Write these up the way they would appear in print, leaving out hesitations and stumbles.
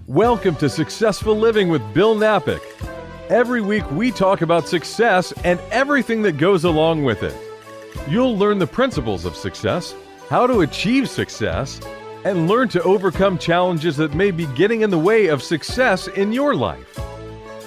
Welcome to Successful Living with Bill Napick. Every week we talk about success and everything that goes along with it. You'll learn the principles of success, how to achieve success, and learn to overcome challenges that may be getting in the way of success in your life.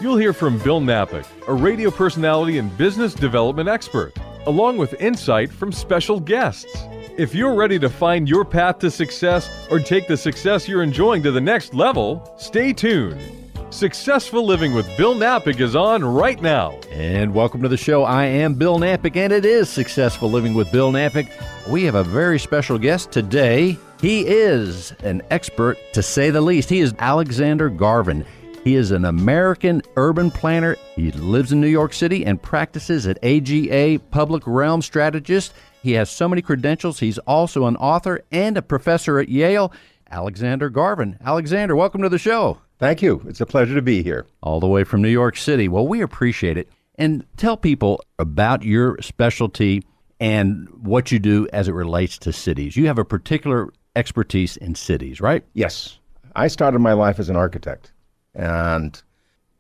You'll hear from Bill Napick, a radio personality and business development expert, along with insight from special guests. If you're ready to find your path to success or take the success you're enjoying to the next level, stay tuned. Successful Living with Bill Napick is on right now. And welcome to the show. I am Bill Napick, and it is Successful Living with Bill Napick. We have a very special guest today. He is an expert, to say the least. He is Alexander Garvin. He is an American urban planner. He lives in New York City and practices at AGA Public Realm Strategist. He has so many credentials. He's also an author and a professor at Yale. Alexander Garvin. Alexander, welcome to the show. Thank you. It's a pleasure to be here. All the way from New York City. Well, we appreciate it. And tell people about your specialty and what you do as it relates to cities. You have a particular expertise in cities, right? Yes. I started my life as an architect, and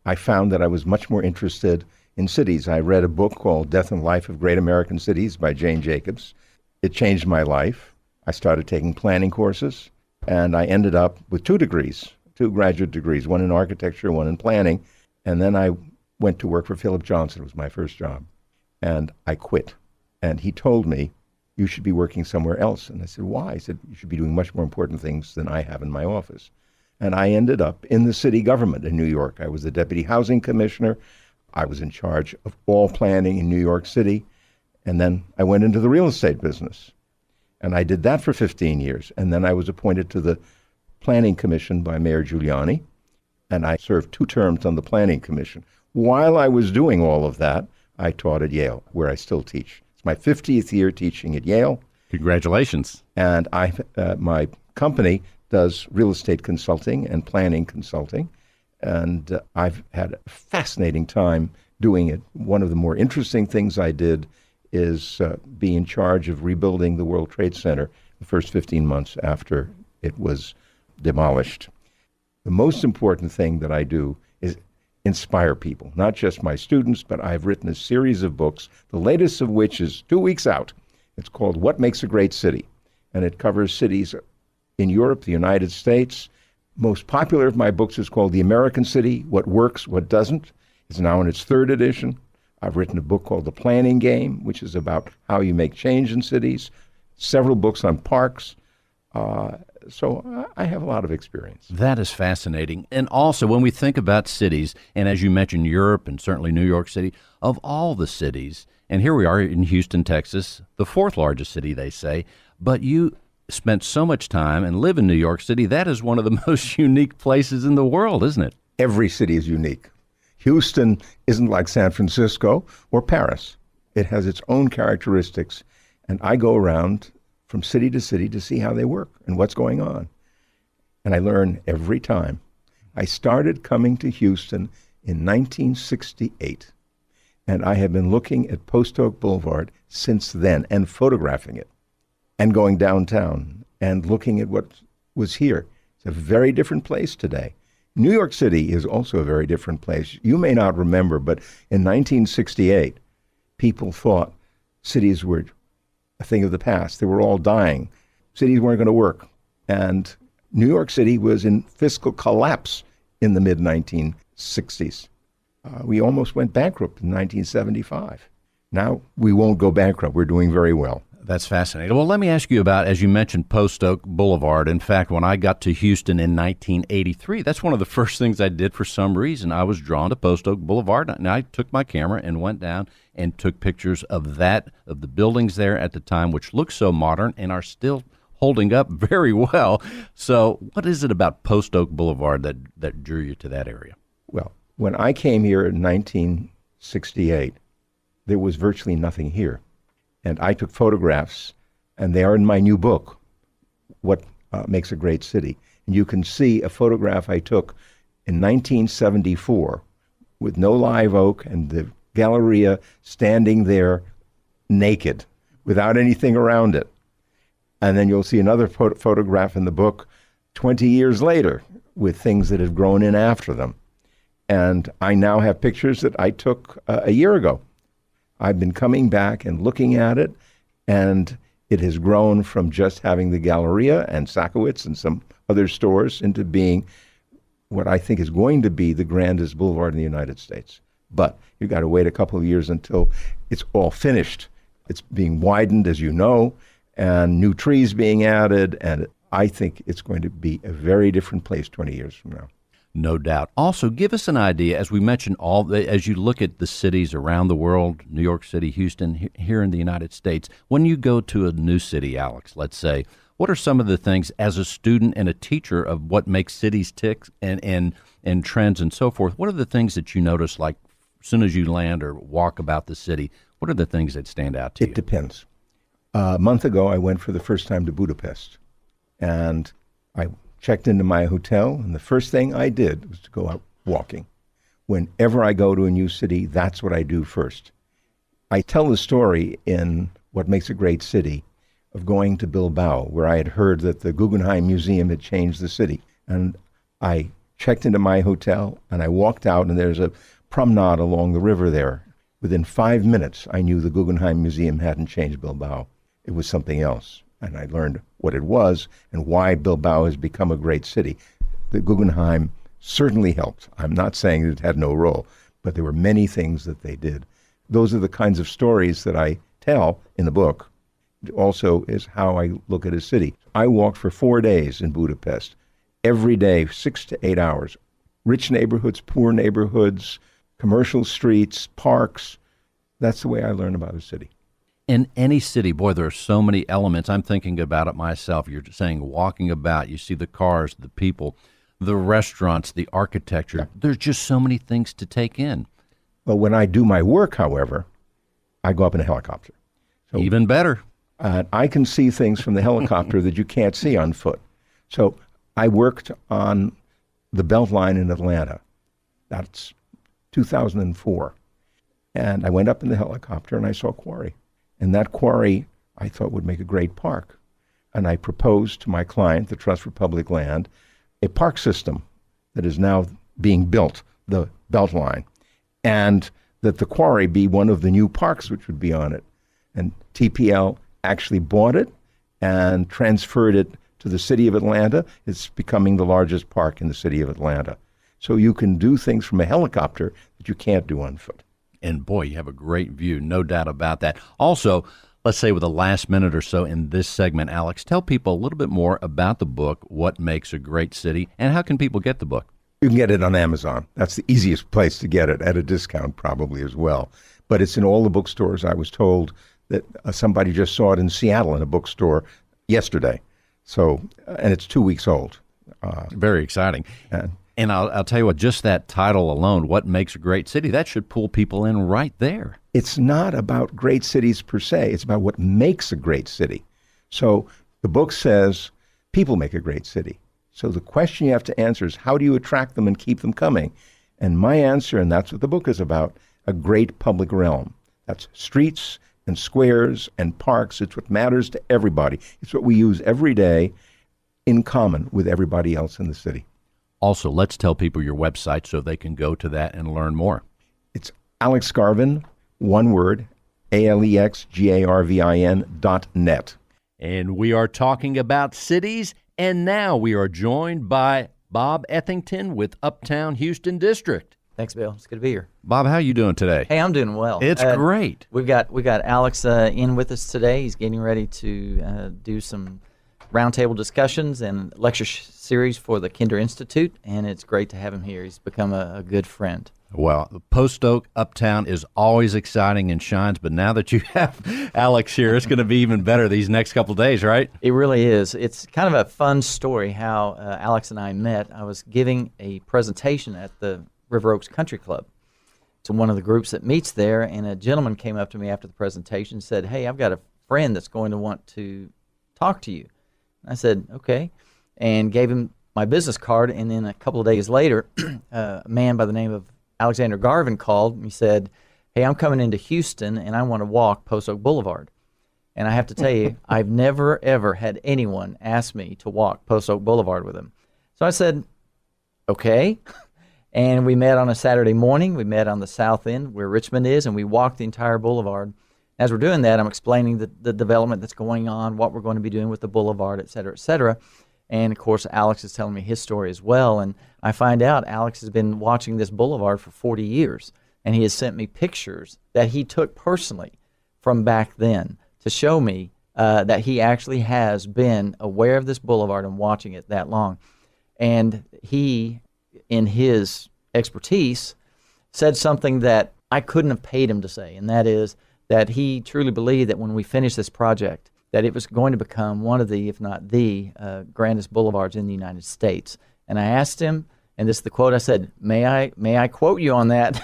I found that I was much more interested in cities. I read a book called Death and Life of Great American Cities by Jane Jacobs. It changed my life. I started taking planning courses, and I ended up with two graduate degrees, one in architecture, one in planning. And then I went to work for Philip Johnson. It was my first job. And I quit. And he told me, you should be working somewhere else. And I said, why? He said, you should be doing much more important things than I have in my office. And I ended up in the city government in New York. I was the deputy housing commissioner. I was in charge of all planning in New York City. And then I went into the real estate business. And I did that for 15 years. And then I was appointed to the Planning Commission by Mayor Giuliani. And I served 2 terms on the Planning Commission. While I was doing all of that, I taught at Yale, where I still teach. It's my 50th year teaching at Yale. Congratulations. And my company does real estate consulting and planning consulting. And I've had a fascinating time doing it. One of the more interesting things I did is be in charge of rebuilding the World Trade Center the first 15 months after it was demolished. The most important thing that I do is inspire people, not just my students, but I've written a series of books, the latest of which is 2 weeks out. It's called What Makes a Great City? And it covers cities in Europe, the United States. Most popular of my books is called The American City, What Works, What Doesn't. It's now in its 3rd edition. I've written a book called The Planning Game, which is about how you make change in cities. Several books on parks. So I have a lot of experience. That is fascinating. And also, when we think about cities, and as you mentioned, Europe and certainly New York City, of all the cities, and here we are in Houston, Texas, the 4th largest city, they say, but you spent so much time and live in New York City. That is one of the most unique places in the world, isn't it? Every city is unique. Houston isn't like San Francisco or Paris. It has its own characteristics, and I go around from city to city to see how they work and what's going on. And I learn every time. I started coming to Houston in 1968, and I have been looking at Post Oak Boulevard since then and photographing it and going downtown and looking at what was here. It's a very different place today. New York City is also a very different place. You may not remember, but in 1968, people thought cities were a thing of the past. They were all dying. Cities weren't going to work. And New York City was in fiscal collapse in the mid-1960s. We almost went bankrupt in 1975. Now we won't go bankrupt. We're doing very well. That's fascinating. Well, let me ask you about, as you mentioned, Post Oak Boulevard. In fact, when I got to Houston in 1983, that's one of the first things I did for some reason. I was drawn to Post Oak Boulevard, and I took my camera and went down and took pictures of the buildings there at the time, which look so modern and are still holding up very well. So what is it about Post Oak Boulevard that drew you to that area? Well, when I came here in 1968, there was virtually nothing here. And I took photographs, and they are in my new book, What Makes a Great City. And you can see a photograph I took in 1974 with no live oak and the Galleria standing there naked without anything around it. And then you'll see another photograph in the book 20 years later with things that have grown in after them. And I now have pictures that I took a year ago. I've been coming back and looking at it, and it has grown from just having the Galleria and Sakowitz and some other stores into being what I think is going to be the grandest boulevard in the United States. But you've got to wait a couple of years until it's all finished. It's being widened, as you know, and new trees being added, and I think it's going to be a very different place 20 years from now. No doubt. Also, give us an idea, as we mentioned, as you look at the cities around the world, New York City, Houston, here in the United States, when you go to a new city, Alex, let's say, what are some of the things as a student and a teacher of what makes cities tick and trends and so forth? What are the things that you notice, like as soon as you land or walk about the city? What are the things that stand out to you? It depends. A month ago, I went for the first time to Budapest, and I checked into my hotel, and the first thing I did was to go out walking. Whenever I go to a new city, that's what I do first. I tell the story in What Makes a Great City of going to Bilbao, where I had heard that the Guggenheim Museum had changed the city. And I checked into my hotel, and I walked out, and there's a promenade along the river there. Within 5 minutes, I knew the Guggenheim Museum hadn't changed Bilbao. It was something else. And I learned what it was and why Bilbao has become a great city. The Guggenheim certainly helped. I'm not saying that it had no role, but there were many things that they did. Those are the kinds of stories that I tell in the book. It also is how I look at a city. I walked for 4 days in Budapest, every day, 6 to 8 hours. Rich neighborhoods, poor neighborhoods, commercial streets, parks. That's the way I learn about a city. In any city, boy, there are so many elements. I'm thinking about it myself. You're saying walking about, you see the cars, the people, the restaurants, the architecture. Yeah. There's just so many things to take in. Well, when I do my work, however, I go up in a helicopter. So, even better. I can see things from the helicopter that you can't see on foot. So I worked on the Beltline in Atlanta. That's 2004. And I went up in the helicopter and I saw a quarry. And that quarry, I thought, would make a great park. And I proposed to my client, the Trust for Public Land, a park system that is now being built, the Beltline, and that the quarry be one of the new parks which would be on it. And TPL actually bought it and transferred it to the city of Atlanta. It's becoming the largest park in the city of Atlanta. So you can do things from a helicopter that you can't do on foot. And boy, you have a great view, no doubt about that. Also, let's say with the last minute or so in this segment, Alex, tell people a little bit more about the book, What Makes a Great City, and how can people get the book? You can get it on Amazon. That's the easiest place to get it, at a discount probably as well. But it's in all the bookstores. I was told that somebody just saw it in Seattle in a bookstore yesterday. So, and it's 2 weeks old. Very exciting. And I'll tell you what, just that title alone, What Makes a Great City, that should pull people in right there. It's not about great cities per se. It's about what makes a great city. So the book says people make a great city. So the question you have to answer is, how do you attract them and keep them coming? And my answer, and that's what the book is about, a great public realm. That's streets and squares and parks. It's what matters to everybody. It's what we use every day in common with everybody else in the city. Also, let's tell people your website so they can go to that and learn more. It's Alex Garvin, one word, AlexGarvin.net. And we are talking about cities, and now we are joined by Bob Ethington with Uptown Houston District. Thanks, Bill. It's good to be here. Bob, how are you doing today? Hey, I'm doing well. It's great. We got Alex in with us today. He's getting ready to do some roundtable discussions and lecture series for the Kinder Institute, and it's great to have him here. He's become a good friend. Well, the Post Oak Uptown is always exciting and shines, but now that you have Alex here, it's going to be even better these next couple of days, right? It really is. It's kind of a fun story how Alex and I met. I was giving a presentation at the River Oaks Country Club to one of the groups that meets there, and a gentleman came up to me after the presentation and said, "Hey, I've got a friend that's going to want to talk to you." I said, "Okay," and gave him my business card, and then a couple of days later, a man by the name of Alexander Garvin called and he said, "Hey, I'm coming into Houston, and I want to walk Post Oak Boulevard." And I have to tell you, I've never, ever had anyone ask me to walk Post Oak Boulevard with him. So I said, Okay. And we met on a Saturday morning. We met on the south end where Richmond is, and we walked the entire boulevard. As we're doing that, I'm explaining the development that's going on, what we're going to be doing with the boulevard, et cetera, et cetera. And, of course, Alex is telling me his story as well. And I find out Alex has been watching this boulevard for 40 years, and he has sent me pictures that he took personally from back then to show me that he actually has been aware of this boulevard and watching it that long. And he, in his expertise, said something that I couldn't have paid him to say, and that is that he truly believed that when we finish this project, that it was going to become one of the, if not the, grandest boulevards in the United States. And I asked him, and this is the quote, I said, may I quote you on that?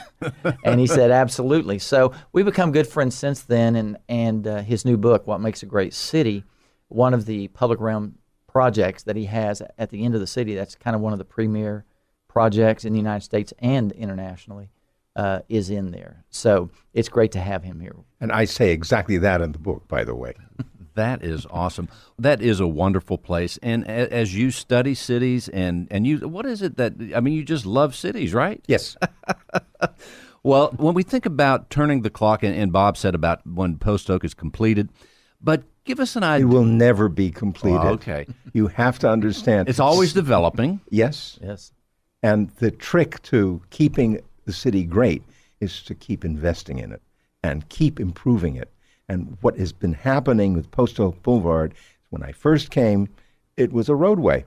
And he said, absolutely. So we've become good friends since then, and his new book, What Makes a Great City, one of the public realm projects that he has at the end of the city, that's kind of one of the premier projects in the United States and internationally, is in there. So it's great to have him here. And I say exactly that in the book, by the way. That is awesome. That is a wonderful place. And as you study cities and you, what is it that, I mean, you just love cities, right? Yes. Well, when we think about turning the clock, and Bob said about when Post Oak is completed, but give us an It idea. will never be completed. Oh, okay. You have to understand. It's always developing. Yes. Yes. And the trick to keeping the city great is to keep investing in it and keep improving it. And what has been happening with Post Oak Boulevard, when I first came, it was a roadway.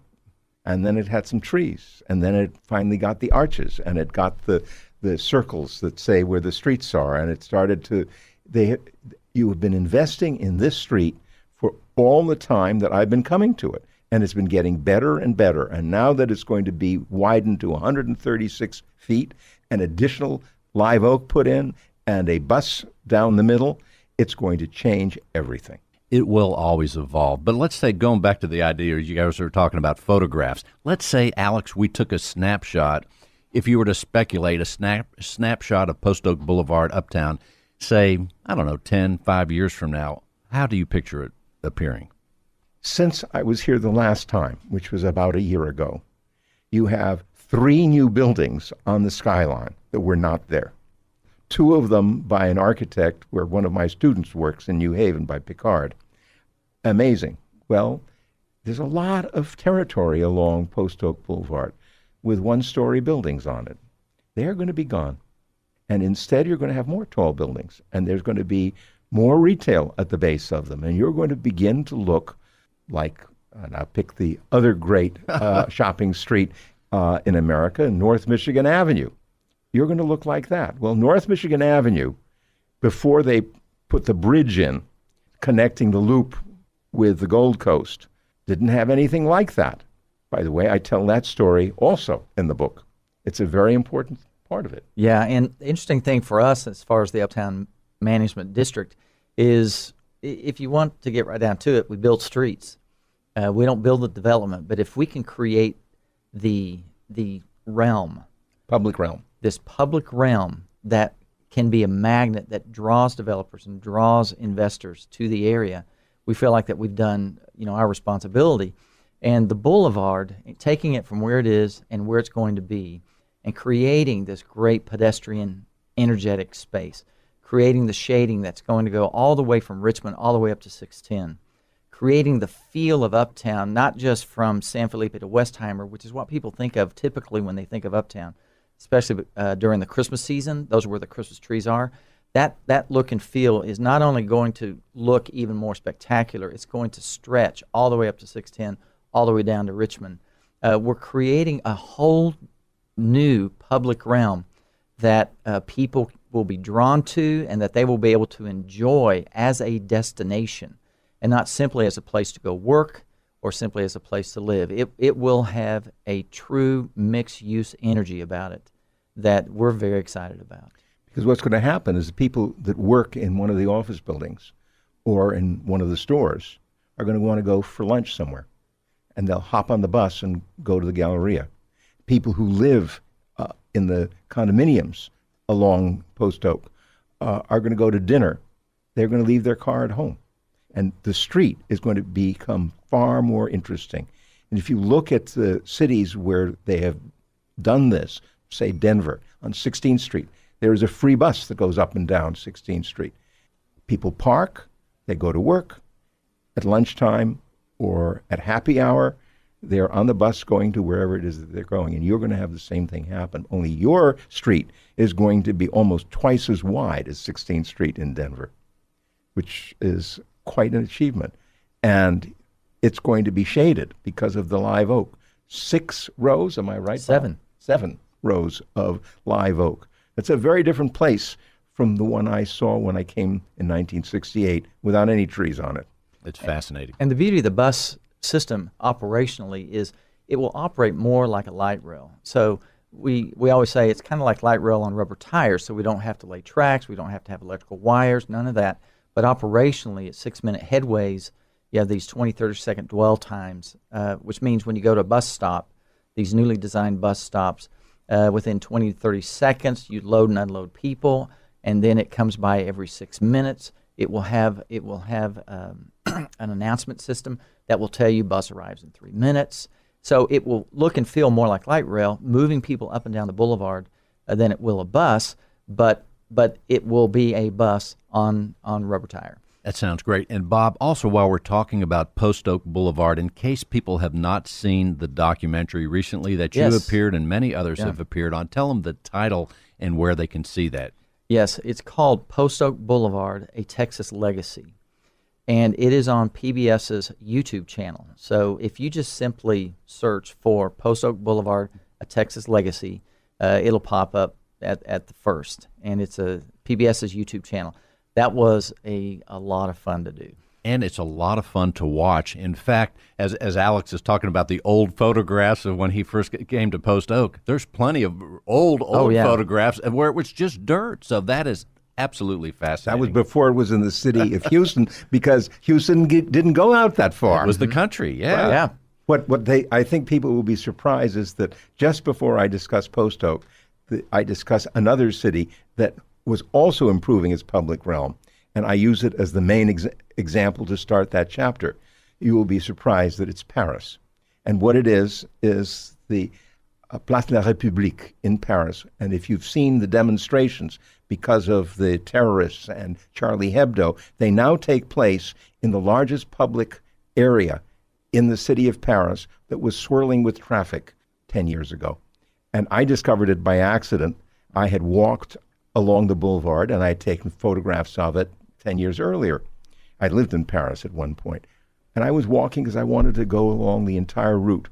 And then it had some trees. And then it finally got the arches. And it got the circles that say where the streets are. And it started to, you have been investing in this street for all the time that I've been coming to it. And it's been getting better and better. And now that it's going to be widened to 136 feet, an additional live oak put in, and a bus down the middle, it's going to change everything. It will always evolve. But let's say, going back to the idea you guys were talking about photographs, let's say, Alex, we took a snapshot. If you were to speculate, a snapshot of Post Oak Boulevard, Uptown, say, I don't know, 5 years from now, how do you picture it appearing? Since I was here the last time, which was about a year ago, you have 3 new buildings on the skyline that were not there. 2 of them by an architect where one of my students works in New Haven by Picard. Amazing. Well, there's a lot of territory along Post Oak Boulevard with 1-story buildings on it. They're going to be gone. And instead, you're going to have more tall buildings. And there's going to be more retail at the base of them. And you're going to begin to look like, and I'll pick the other great shopping street in America, North Michigan Avenue. You're going to look like that. Well, North Michigan Avenue, before they put the bridge in, connecting the loop with the Gold Coast, didn't have anything like that. By the way, I tell that story also in the book. It's a very important part of it. Yeah, and the interesting thing for us as far as the Uptown Management District is, if you want to get right down to it, we build streets. We don't build the development, but if we can create the realm, Public realm. this public realm that can be a magnet that draws developers and draws investors to the area, we feel like that we've done, our responsibility. And the boulevard, taking it from where it is and where it's going to be, and creating this great pedestrian, energetic space, creating the shading that's going to go all the way from Richmond all the way up to 610, creating the feel of Uptown, not just from San Felipe to Westheimer, which is what people think of typically when they think of Uptown, especially during the Christmas season. Those are where the Christmas trees are. That look and feel is not only going to look even more spectacular, it's going to stretch all the way up to 610, all the way down to Richmond. We're creating a whole new public realm that people will be drawn to and that they will be able to enjoy as a destination and not simply as a place to go work or simply as a place to live. It will have a true mixed-use energy about it that we're very excited about. Because what's going to happen is the people that work in one of the office buildings or in one of the stores are going to want to go for lunch somewhere. And they'll hop on the bus and go to the Galleria. People who live in the condominiums along Post Oak are going to go to dinner. They're going to leave their car at home. And the street is going to become far more interesting. And if you look at the cities where they have done this, say Denver, on 16th Street. There is a free bus that goes up and down 16th Street. People park, they go to work at lunchtime or at happy hour. They're on the bus going to wherever it is that they're going, and you're going to have the same thing happen. Only your street is going to be almost twice as wide as 16th Street in Denver, which is quite an achievement. And it's going to be shaded because of the live oak. 6 rows, am I right? 7. 7 rows of live oak. It's a very different place from the one I saw when I came in 1968 without any trees on it. It's fascinating. And the beauty of the bus system operationally is it will operate more like a light rail. So we always say it's kind of like light rail on rubber tires, so we don't have to lay tracks, we don't have to have electrical wires, none of that. But operationally, at 6-minute headways, you have these 20, 30-second dwell times, which means when you go to a bus stop, these newly designed bus stops, within 20 to 30 seconds, you load and unload people, and then it comes by every 6 minutes. It will have an announcement system that will tell you bus arrives in 3 minutes. So it will look and feel more like light rail, moving people up and down the boulevard than it will a bus, but it will be a bus on rubber tire. That sounds great. And Bob, also while we're talking about Post Oak Boulevard, in case people have not seen the documentary recently that you Yes. appeared and many others have appeared on, tell them the title and where they can see that. Yes, it's called Post Oak Boulevard, A Texas Legacy. And it is on PBS's YouTube channel. So if you just simply search for Post Oak Boulevard, A Texas Legacy, it'll pop up at the first. And it's a PBS's YouTube channel. That was a lot of fun to do. And it's a lot of fun to watch. In fact, as Alex is talking about the old photographs of when he first came to Post Oak, there's plenty of old photographs where it was just dirt. So that is absolutely fascinating. That was before it was in the city of Houston, because Houston didn't go out that far. It was the country, yeah. Right. Yeah. What I think people will be surprised is that just before I discuss Post Oak, I discuss another city that was also improving its public realm, and I use it as the main example to start that chapter. You will be surprised that it's Paris. And what it is the Place de la République in Paris. And if you've seen the demonstrations because of the terrorists and Charlie Hebdo, they now take place in the largest public area in the city of Paris that was swirling with traffic 10 years ago. And I discovered it by accident. I had walked along the boulevard, and I had taken photographs of it 10 years earlier. I lived in Paris at one point, and I was walking because I wanted to go along the entire route.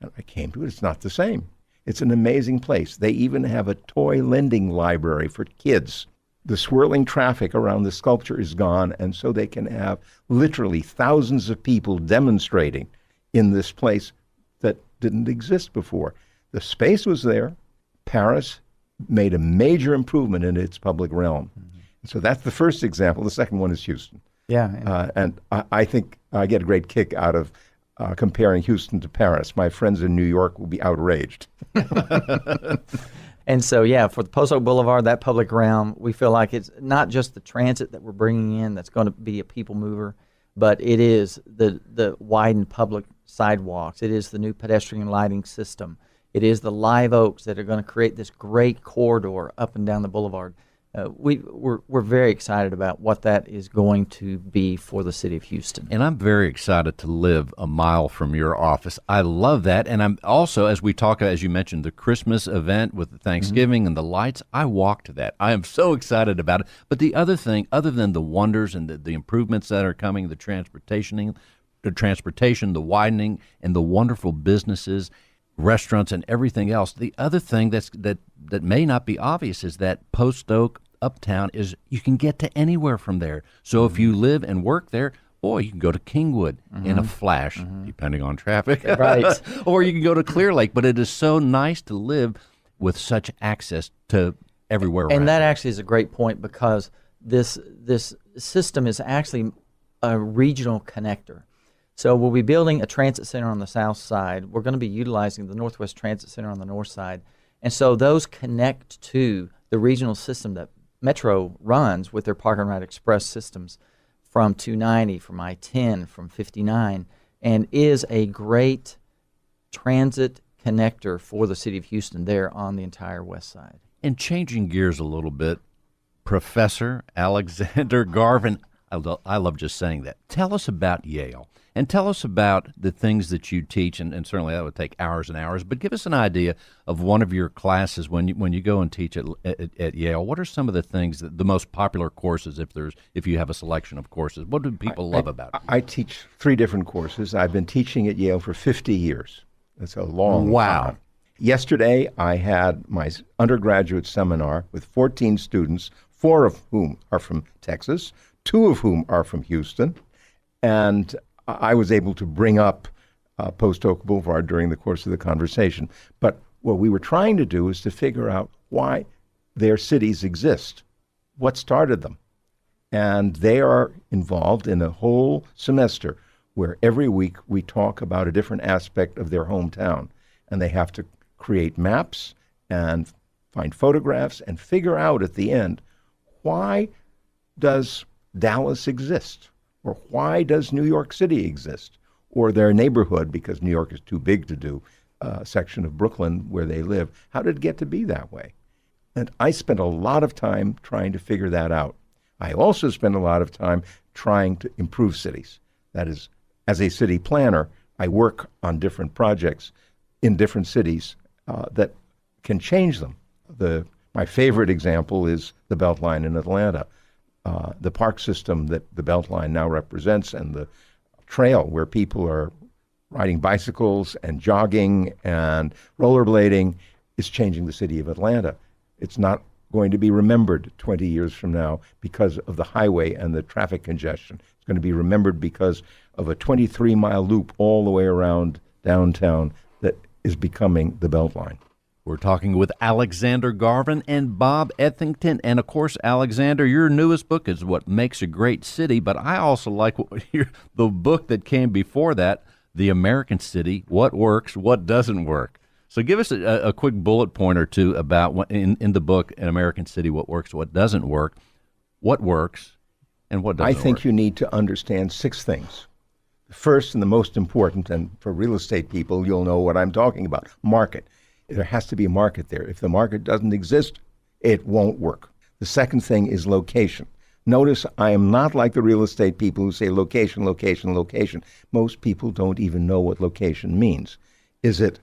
And I came to it. It's not the same. It's an amazing place. They even have a toy lending library for kids. The swirling traffic around the sculpture is gone, and so they can have literally thousands of people demonstrating in this place that didn't exist before. The space was there. Paris made a major improvement in its public realm. Mm-hmm. So that's the first example. The second one is Houston. Yeah. And I think I get a great kick out of comparing Houston to Paris. My friends in New York will be outraged. And so, yeah, for the Post Oak Boulevard, that public realm, we feel like it's not just the transit that we're bringing in that's going to be a people mover, but it is the widened public sidewalks. It is the new pedestrian lighting system. It is the live oaks that are going to create this great corridor up and down the boulevard. We're very excited about what that is going to be for the city of Houston. And I'm very excited to live a mile from your office. I love that. And I'm also, as we talk, as you mentioned, the Christmas event with the Thanksgiving and the lights, I walked to that. I am so excited about it. But the other thing, other than the wonders and the improvements that are coming, the transportation, the widening, and the wonderful businesses, restaurants, and everything else, the other thing that may not be obvious is that Post Oak, Uptown, is you can get to anywhere from there. So if you live and work there, boy, you can go to Kingwood in a flash, depending on traffic. Right. Or you can go to Clear Lake. But it is so nice to live with such access to everywhere around. And that actually is a great point, because this system is actually a regional connector. So we'll be building a transit center on the south side. We're going to be utilizing the Northwest Transit Center on the north side. And so those connect to the regional system that Metro runs with their Park and Ride Express systems from 290, from I-10, from 59, and is a great transit connector for the city of Houston there on the entire west side. And changing gears a little bit, Professor Alexander Garvin, I love just saying that. Tell us about Yale, and tell us about the things that you teach, and certainly that would take hours and hours, but give us an idea of one of your classes when you go and teach at Yale. What are some of the things, the most popular courses, if you have a selection of courses? What do people love about it? I teach 3 different courses. I've been teaching at Yale for 50 years. That's a long time. Yesterday, I had my undergraduate seminar with 14 students, 4 of whom are from Texas, 2 of whom are from Houston, and I was able to bring up Post Oak Boulevard during the course of the conversation. But what we were trying to do is to figure out why their cities exist, what started them. And they are involved in a whole semester where every week we talk about a different aspect of their hometown. And they have to create maps and find photographs and figure out at the end, why does Dallas exist? Or why does New York City exist? Or their neighborhood, because New York is too big to do a section of Brooklyn where they live. How did it get to be that way? And I spent a lot of time trying to figure that out. I also spent a lot of time trying to improve cities. That is, as a city planner, I work on different projects in different cities that can change them. My favorite example is the Beltline in Atlanta. The park system that the Beltline now represents, and the trail where people are riding bicycles and jogging and rollerblading, is changing the city of Atlanta. It's not going to be remembered 20 years from now because of the highway and the traffic congestion. It's going to be remembered because of a 23-mile loop all the way around downtown that is becoming the Beltline. We're talking with Alexander Garvin and Bob Ethington. And, of course, Alexander, your newest book is What Makes a Great City, but I also like the book that came before that, The American City, What Works, What Doesn't Work. So give us a quick bullet point or two about what, in the book, An American City, What Works, What Doesn't Work, what works, and what doesn't work. I think you need to understand 6 things. The first and the most important, and for real estate people, you'll know what I'm talking about, market. There has to be a market there. If the market doesn't exist, it won't work. The second thing is location. Notice I am not like the real estate people who say location, location, location. Most people don't even know what location means. Is it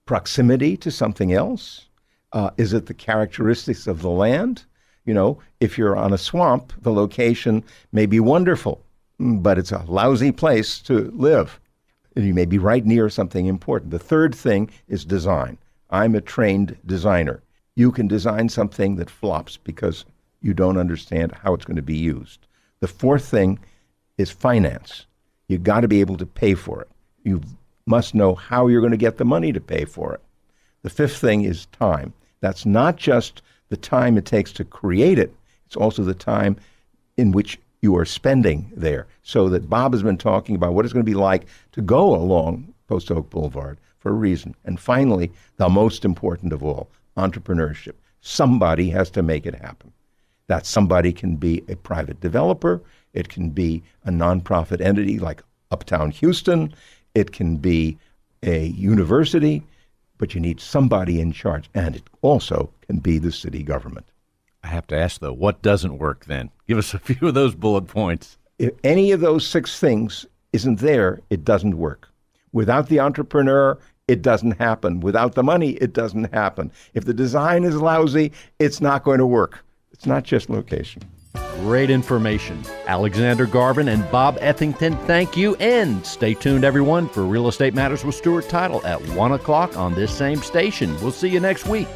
proximity to something else? Is it the characteristics of the land? You know, if you're on a swamp, the location may be wonderful, but it's a lousy place to live. You may be right near something important. The third thing is design. I'm a trained designer. You can design something that flops because you don't understand how it's going to be used. The fourth thing is finance. You've got to be able to pay for it. You must know how you're going to get the money to pay for it. The fifth thing is time. That's not just the time it takes to create it, it's also the time in which you are spending there. So that Bob has been talking about what it's going to be like to go along Post Oak Boulevard for a reason. And finally, the most important of all, entrepreneurship. Somebody has to make it happen. That somebody can be a private developer. It can be a nonprofit entity like Uptown Houston. It can be a university, but you need somebody in charge. And it also can be the city government. I have to ask, though, what doesn't work then? Give us a few of those bullet points. If any of those 6 things isn't there, it doesn't work. Without the entrepreneur, it doesn't happen. Without the money, it doesn't happen. If the design is lousy, it's not going to work. It's not just location. Great information. Alexander Garvin and Bob Ethington, thank you. And stay tuned, everyone, for Real Estate Matters with Stuart Title at 1 o'clock on this same station. We'll see you next week.